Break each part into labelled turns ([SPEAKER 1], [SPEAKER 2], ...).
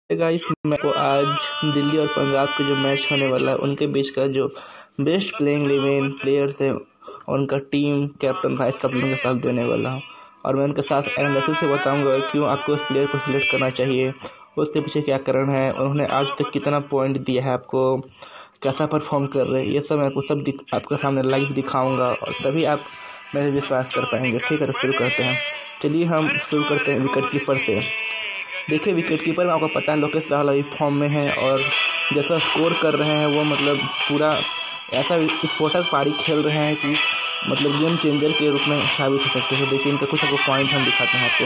[SPEAKER 1] Guys मैं को आज दिल्ली और पंजाब के जो मैच होने वाला है उनके बीच का जो बेस्ट प्लेइंग 11 प्लेयर्स है उनका टीम कैप्टन वाइस कैप्टन के साथ देने वाला हूँ। और मैं उनके साथ एनालिसिस से बताऊंगा क्यों आपको उस प्लेयर को सिलेक्ट करना चाहिए, उसके पीछे क्या कारण है, उन्होंने आज तक कितना पॉइंट दिया है, आपको कैसा परफॉर्म कर रहे हैं, ये सब मैं आपको सब आपके सामने लाइव दिखाऊंगा और तभी आप मेरे विश्वास कर पाएंगे। ठीक है, तो शुरू करते हैं। चलिए हम शुरू करते हैं विकेट कीपर से। देखिए विकेट कीपर में आपको पता है लोकेश राहुल अभी फॉर्म में है और जैसा स्कोर कर रहे हैं वो मतलब पूरा ऐसा स्फोटक पारी खेल रहे हैं कि मतलब गेम चेंजर के रूप में साबित हो सकते हैं। देखिए इनका कुछ आपको पॉइंट हम दिखाते हैं। आपको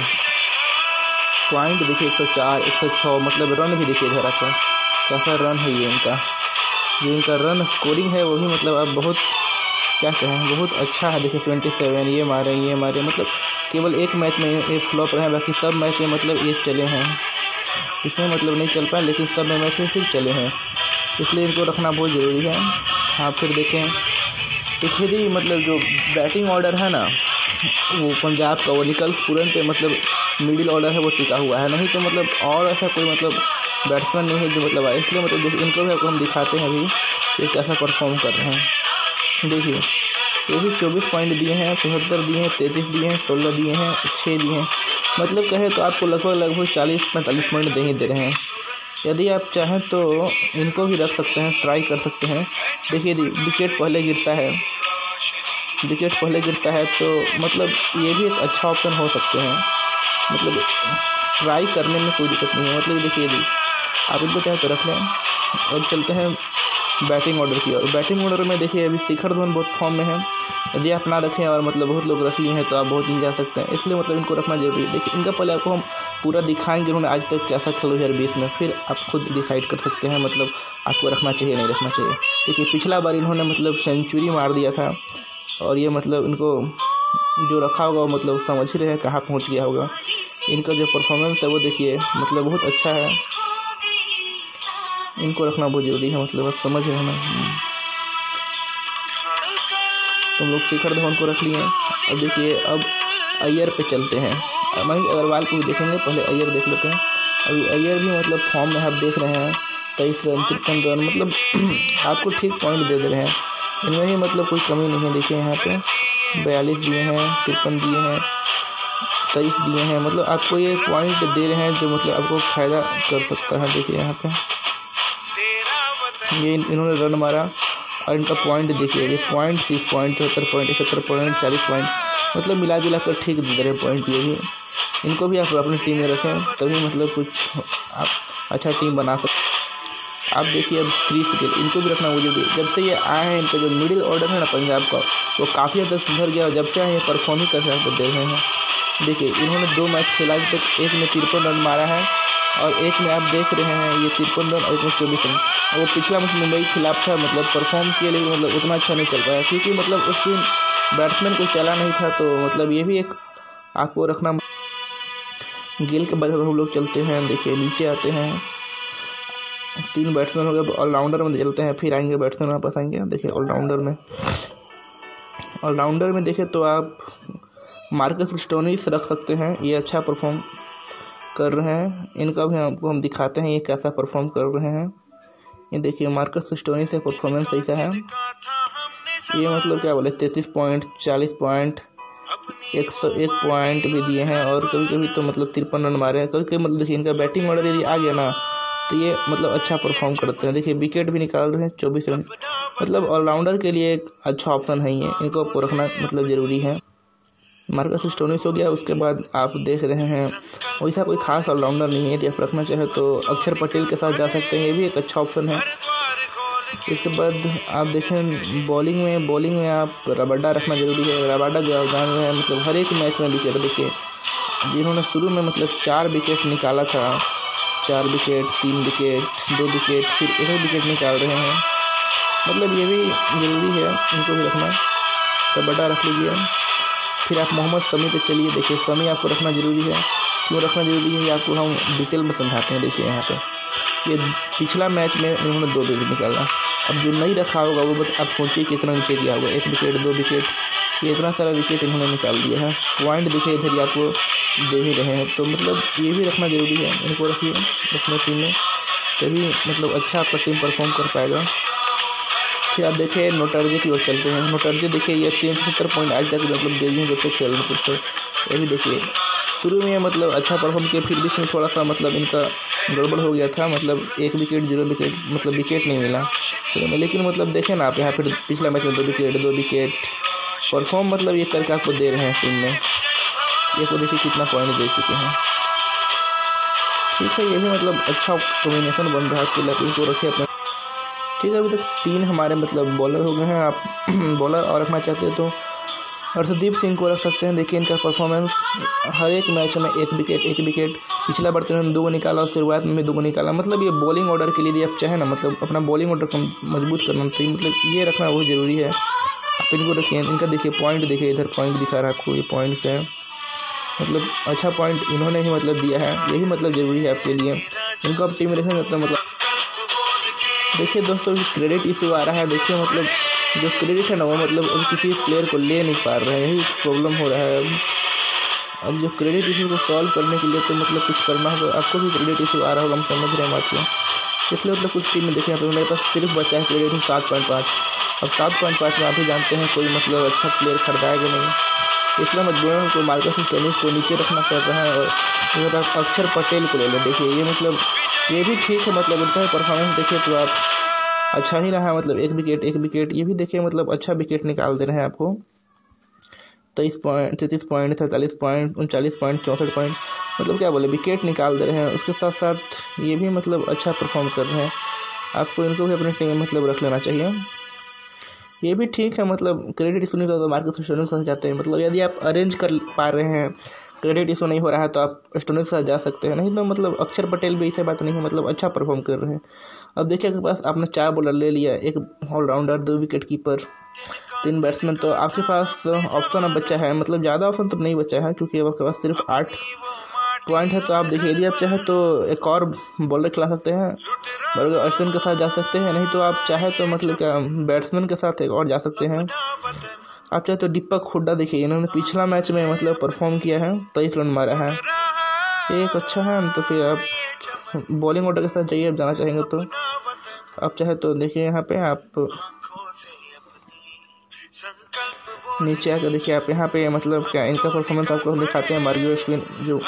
[SPEAKER 1] पॉइंट देखिए 104, 106, मतलब रन भी देखिए इधर आपको कैसा रन है। ये इनका जो इनका रन स्कोरिंग है वो भी मतलब अब बहुत क्या कहें, बहुत अच्छा है। देखिए 27 ये मारे मतलब केवल एक मैच में ये फ्लॉप रहे हैं, बाकी सब मैच में मतलब ये चले हैं। इसमें मतलब नहीं चल पाए लेकिन सब मैच में फिर चले हैं, इसलिए इनको रखना बहुत ज़रूरी है। हाँ फिर देखें तो फिर ही मतलब जो बैटिंग ऑर्डर है ना वो पंजाब का वो निकल्स पूरन पे मतलब मिडिल ऑर्डर है वो टिका हुआ है, नहीं तो मतलब और ऐसा कोई मतलब बैट्समैन नहीं है जो मतलब आए, इसलिए मतलब इनको भी आपको हम दिखाते हैं अभी ये कैसा परफॉर्म कर रहे हैं। देखिए ये भी 24 पॉइंट दिए हैं, 74 दिए हैं, 33 दिए हैं, 16 दिए हैं, 6 दिए हैं, मतलब कहे तो आपको लगभग 40-45 पॉइंट दे ही दे रहे हैं। यदि आप चाहें तो इनको भी रख सकते हैं, ट्राई कर सकते हैं। देखिए विकेट पहले गिरता है तो मतलब ये भी एक अच्छा ऑप्शन हो सकते हैं, मतलब ट्राई करने में कोई दिक्कत नहीं है। मतलब देखिए यदि आप इनको चाहे तो रख लें। और चलते हैं बैटिंग ऑर्डर की और बैटिंग ऑर्डर में देखिए अभी शिखर धवन बहुत फॉर्म में है। यदि आप ना रखें और मतलब बहुत लोग रख लिए हैं तो आप बहुत ही जा सकते हैं, इसलिए मतलब इनको रखना जरूरी है। देखिए इनका पहले आपको हम पूरा दिखाएंगे उन्होंने आज तक कैसा खेला 2020 में, फिर आप खुद डिसाइड कर सकते हैं मतलब आपको रखना चाहिए नहीं रखना चाहिए। देखिए पिछला बार इन्होंने मतलब सेंचुरी मार दिया था और ये मतलब इनको जो रखा होगा मतलब समझ ही रहे हैं कहाँ पहुँच गया होगा। इनका जो परफॉर्मेंस है वो देखिए मतलब बहुत अच्छा है, इनको रखना बहुत जरूरी है, मतलब आप समझ रहे हैं ना। तुम लोग शिखर धवन को रख लिए। अब देखिए अब अय्यर पे चलते हैं, मयंक अग्रवाल को भी देखेंगे, पहले अय्यर देख लेते हैं। अभी अय्यर भी मतलब फॉर्म में आप देख रहे हैं, 23 रन 53 रन मतलब आपको ठीक पॉइंट दे रहे हैं, इनमें ही मतलब कोई कमी नहीं है। देखिए यहाँ पे 42 दिए हैं, 53 दिए हैं, 23 दिए हैं, मतलब आपको ये पॉइंट दे रहे हैं जो मतलब आपको फायदा कर सकता है। देखिए यहाँ पे ये इन्होंने रन मारा और इनका पॉइंट देखिए, ये point 30 point 74 point 71 point 40 point मतलब मिला जुला कर ठीक दे रहे पॉइंट। ये भी इनको भी आप अपनी टीम में रखें तभी मतलब कुछ आप अच्छा टीम बना सकते। आप देखिए अब क्रिस गेल इनको भी रखना जरूरी है। जब से ये आए हैं इनका जो मिडिल ऑर्डर है ना पंजाब का वो काफ़ी हद तक सुधर गया और जब से आए ये परफॉर्म ही कर रहे हैं। देखिए इन्होंने 2 मैच खेला अभी तक, एक में 53 रन मारा है और एक में आप देख रहे हैं ये 53 रन और एक में 24 रन। वो पिछला मैच मुंबई के खिलाफ था, मतलब परफॉर्म किया लेकिन मतलब उतना अच्छा नहीं चल पाया क्योंकि मतलब उस दिन बैट्समैन को चला नहीं था, तो मतलब ये भी एक आपको रखना। गेल के बाद हम लोग चलते हैं, देखिए नीचे आते हैं, 3 बैट्समैन हो गए, ऑलराउंडर में चलते हैं, फिर आएंगे बैट्समैन वापस आएंगे। देखिए ऑलराउंडर में देखें तो आप मार्कस स्टोइनिस रख सकते हैं, ये अच्छा परफॉर्म कर रहे हैं। इनका भी आपको हम दिखाते हैं ये कैसा परफॉर्म कर रहे हैं। ये देखिए मार्कस स्टोइनिस से परफॉर्मेंस ऐसा है, ये मतलब क्या बोले 33 पॉइंट 40 पॉइंट 101 पॉइंट भी दिए हैं और कभी कभी तो मतलब 53 रन मारे हैं। कभी मतलब देखिए इनका बैटिंग ऑर्डर यदि आ गया ना तो ये मतलब अच्छा परफॉर्म करते हैं। देखिए विकेट भी निकाल रहे हैं 24 रन, मतलब ऑलराउंडर के लिए एक अच्छा ऑप्शन है ये, इनको आपको रखना मतलब ज़रूरी है। मार्कस स्टोइनिस हो गया, उसके बाद आप देख रहे हैं वैसा कोई खास ऑलराउंडर नहीं है, यदि आप रखना चाहे तो अक्षर पटेल के साथ जा सकते हैं, ये भी एक अच्छा ऑप्शन है। इसके बाद आप देखें बॉलिंग में आप रबाडा रखना जरूरी है। रबाडा जो जान रहे हैं मतलब हर एक मैच में विकेट, देखिए जिन्होंने शुरू में मतलब 4 विकेट निकाला था, 4 विकेट 3 विकेट 2 विकेट फिर 1 विकेट निकाल रहे हैं, मतलब ये भी ज़रूरी है, इनको भी रखना। रबाडा रख लीजिए। फिर आप मोहम्मद शमी पे चलिए। देखिए शमी आपको रखना जरूरी है, क्यों रखना जरूरी है ये आपको हम डिटेल में समझाते हैं। देखिए यहाँ पे ये पिछला मैच में इन्होंने 2 विकेट निकाला, अब जो नहीं रखा होगा वो आप सोचिए कितना नीचे गया होगा, 1 विकेट 2 विकेट, ये इतना सारा विकेट इन्होंने निकाल दिया है। पॉइंट देखिए इधर आपको दे ही रहे हैं, तो मतलब ये भी रखना जरूरी है, इनको रखिए अपने टीम में, तभी मतलब अच्छा आपका टीम परफॉर्म कर पाएगा। फिर आप देखिए नोटर्जे की ओर चलते हैं। नोटर्जे देखिए ये 370 पॉइंट आज तक मतलब दे दिए जब तक खेल रहे थे। ये भी देखिए शुरू में मतलब अच्छा परफॉर्म किया, फिर बीच में थोड़ा सा मतलब इनका गड़बड़ हो गया था, मतलब 1 विकेट 0 विकेट मतलब विकेट नहीं मिला शुरू में, लेकिन मतलब देखें ना आप यहाँ फिर पिछला मैच में 2 विकेट परफॉर्म मतलब ये करके आपको दे रहे हैं टीम में। ये को देखिए कितना पॉइंट दे चुके हैं। ठीक है, ये भी मतलब अच्छा कॉम्बिनेशन बन रहा है आपके लिए, इनको रखिए अपने। ठीक है, अभी तक 3 हमारे मतलब बॉलर हो गए हैं। आप बॉलर और रखना चाहते हैं तो हर्षदीप सिंह को रख सकते हैं। देखिए इनका परफॉर्मेंस हर एक मैच में 1 विकेट, पिछला बार तो इन्होंने 2 निकाला और शुरुआत में भी 2 निकाला। मतलब ये बॉलिंग ऑर्डर के लिए आप चाहे ना मतलब अपना बॉलिंग ऑर्डर को मजबूत करना, तो मतलब ये रखना बहुत ज़रूरी है। आप इनको रखिए। इनका देखिए पॉइंट, देखिए इधर पॉइंट दिखा रहा है आपको, ये पॉइंट्स है, मतलब अच्छा पॉइंट इन्होंने ही मतलब दिया है, ये भी मतलब ज़रूरी है आपके लिए। इनको आप टीम में रखेंगे तो मतलब देखिए दोस्तों क्रेडिट इशू आ रहा है। देखिए मतलब जो क्रेडिट है ना वो मतलब अब किसी प्लेयर को ले नहीं पा रहे हैं, यही प्रॉब्लम हो रहा है। अब जो क्रेडिट इशू को सॉल्व करने के लिए तो मतलब कुछ करना होगा, आपको भी क्रेडिट इशू आ रहा होगा, हम समझ रहे हैं बात को। इसलिए मतलब कुछ टीम में देखिए यहाँ पे मेरे पास सिर्फ बचा है क्रेडिट 7.5। अब 7.5 में आप ही जानते हैं कोई मतलब अच्छा प्लेयर खरीदाएगा नहीं, इसलिए मजबूरन को मार्कस स्टोनिस को नीचे रखना पड़ रहा है। और अगर आप अक्षर पटेल को ले लें, देखिए ये मतलब ये भी ठीक है, मतलब उनका परफॉर्मेंस देखिए तो आप अच्छा ही रहा है, मतलब 1 विकेट ये भी देखिए मतलब अच्छा विकेट निकाल दे रहे हैं आपको। 23 point 33 point 47 point 39 point 64 point, मतलब क्या बोले विकेट निकाल दे रहे हैं। उसके साथ साथ ये भी मतलब अच्छा परफॉर्म कर रहे हैं, आपको इनको भी अपने टीम में मतलब रख लेना चाहिए। ये भी ठीक है, मतलब क्रेडिट इशू नहीं होता तो मार्कस स्टोनिस के साथ जाते हैं। मतलब यदि आप अरेंज कर पा रहे हैं, क्रेडिट इशू नहीं हो रहा है तो आप स्टोनिस के साथ जा सकते हैं, नहीं तो मतलब अक्षर पटेल भी ऐसी बात नहीं है, मतलब अच्छा परफॉर्म कर रहे हैं। अब देखिए आपके पास आपने 4 बॉलर ले लिया, 1 ऑलराउंडर, 2 विकेट कीपर, 3 बैट्समैन, तो आपके पास ऑप्शन अब बचा है, मतलब ज़्यादा ऑप्शन तो नहीं बचा है क्योंकि अब आपके पास सिर्फ 8 पॉइंट है। तो आप देखिए यदि आप चाहे तो एक और बॉलर खिला सकते हैं, बल्कि अश्विन के साथ जा सकते हैं, नहीं तो आप चाहे तो मतलब क्या बैट्समैन के साथ एक और जा सकते हैं। आप चाहे तो दीपक हुड्डा, देखिए इन्होंने पिछला मैच में मतलब परफॉर्म किया है, 23 रन मारा है, एक अच्छा है। तो फिर आप बॉलिंग ऑर्डर के साथ जाइए, आप जाना चाहेंगे तो आप चाहे तो देखिए यहाँ पे आप नीचे आकर देखिए आप यहाँ पे मतलब क्या इनका परफॉर्मेंस आपको दिखाते हैं। मार्गो स्पिन जो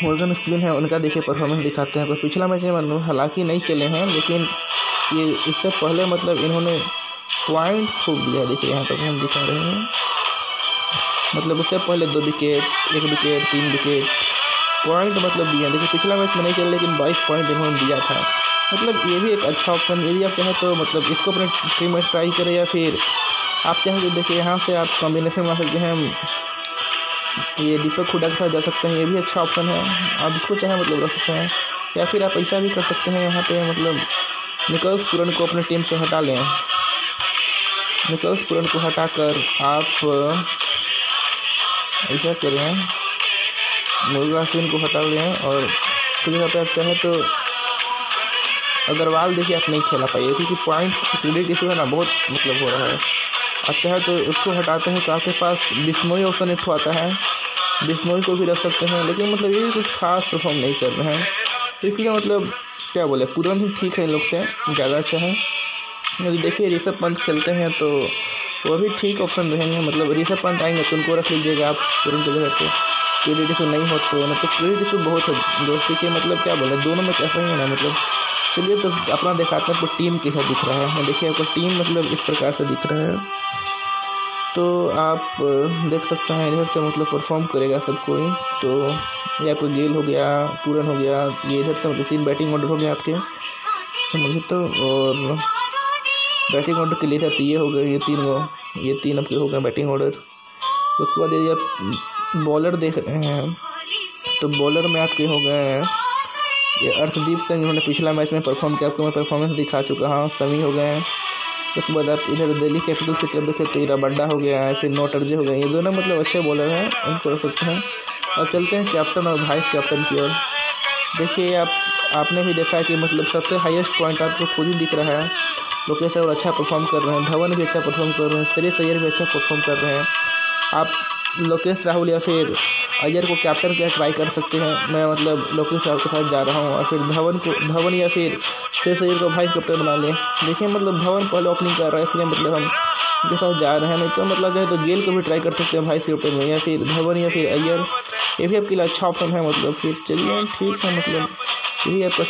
[SPEAKER 1] मॉर्गन स्पिन है उनका देखिए परफॉर्मेंस दिखाते हैं। पर पिछला मैच में हालांकि नहीं चले हैं, लेकिन ये इससे पहले मतलब इन्होंने पॉइंट खूब दिया, देखिए यहाँ पर हम दिखा रहे हैं, मतलब उससे पहले 2 विकेट 1 विकेट 3 विकेट पॉइंट मतलब दिया। देखिए पिछला मैच में नहीं चला लेकिन 22 पॉइंट इन्होंने दिया था, मतलब ये भी एक अच्छा ऑप्शन। यदि आप चाहें तो मतलब इसको अपने टीम में ट्राई करें, या फिर आप चाहें तो देखिए यहाँ से आप कॉम्बिनेशन बना सकते हैं, ये दीपक हुड्डा के साथ जा सकते हैं, ये भी अच्छा ऑप्शन है, आप इसको चाहे मतलब रख सकते हैं। या फिर आप ऐसा भी कर सकते हैं यहाँ पे मतलब निकोलस पूरन को अपने टीम से हटा लें, निकोलस पूरन को हटाकर आप ऐसा करें, मुर्गा सिंह को हटा लें, और फिर यहाँ पे आप चाहे तो अग्रवाल देखिए आप नहीं खेला पाइए क्योंकि पॉइंट क्रेडिट इशू है ना बहुत मतलब हो रहा है। आप चाहे तो उसको हटाते हैं तो आपके पास बिश्नोई ऑप्शन एक आता है, बिश्नोई को भी रख सकते हैं, लेकिन मतलब ये कुछ खास परफॉर्म नहीं कर रहे हैं, तो इसलिए मतलब क्या बोले पूरन ही ठीक है, इन लोग से ज़्यादा अच्छा है। यदि देखिए ऋषभ पंत खेलते हैं तो वो भी ठीक ऑप्शन रहेंगे, मतलब ऋषभ पंत आएंगे तो उनको रख लीजिएगा आप पूरन के जगह पे, क्रेडिट इशू नहीं हो तो ना, तो क्रेडिट इशू बहुत है दोस्ती के, मतलब क्या बोले दोनों में कैसा ही है ना। मतलब चलिए तो अपना दिखाते हैं आपको टीम कैसा दिख रहा है। देखिए आपको टीम मतलब इस प्रकार से दिख रहा है, तो आप देख सकते हैं इधर से मतलब परफॉर्म करेगा सब कोई। तो ये आपको गेल हो गया, पूरन हो गया, ये इधर से मतलब 3 बैटिंग ऑर्डर हो गए आपके समझे तो, और बैटिंग ऑर्डर के लिए इधर से ये हो गए, ये 3 आपके हो गए बैटिंग ऑर्डर। उसके बाद यदि आप बॉलर देख रहे हैं तो बॉलर में आपके हो गए ये अर्शदीप सिंह, जिन्होंने पिछला मैच में परफॉर्म किया, आपको मैं परफॉर्मेंस दिखा चुका हूँ, समी हो गए हैं। उसके बाद आप इधर दिल्ली कैपिटल्स की तरफ देखें तो ईरा बंडा हो गया है, फिर नोटर्जे हो गए, ये दोनों मतलब अच्छे बॉलर हैं, इनको रख सकते हैं। और चलते हैं कैप्टन और वाइस कैप्टन की ओर। देखिए आपने भी देखा है कि मतलब सबसे हाईएस्ट पॉइंट आपको खुद ही दिख रहा है, लोकेश और अच्छा परफॉर्म कर रहे हैं, धवन भी अच्छा परफॉर्म कर रहे हैं, श्रेयस अय्यर भी अच्छा परफॉर्म कर रहे हैं। आप लोकेश राहुल या फिर अय्यर को कैप्टन के ट्राई कर सकते हैं। मैं मतलब लोकेश राहुल के साथ जा रहा हूँ और फिर धवन या फिर श्रेयस अय्यर को वाइस कैप्टन बना लें। देखिए मतलब धवन पहले ओपनिंग कर रहा है, इसलिए मतलब हम उनके साथ जा रहे हैं। नहीं तो मतलब जो गेल को भी ट्राई कर सकते हैं वाइस कैप्टन में, या फिर धवन या फिर अय्यर, ये भी आपके लिए अच्छा ऑप्शन है। मतलब फिर चलिए ठीक है, मतलब यही आपका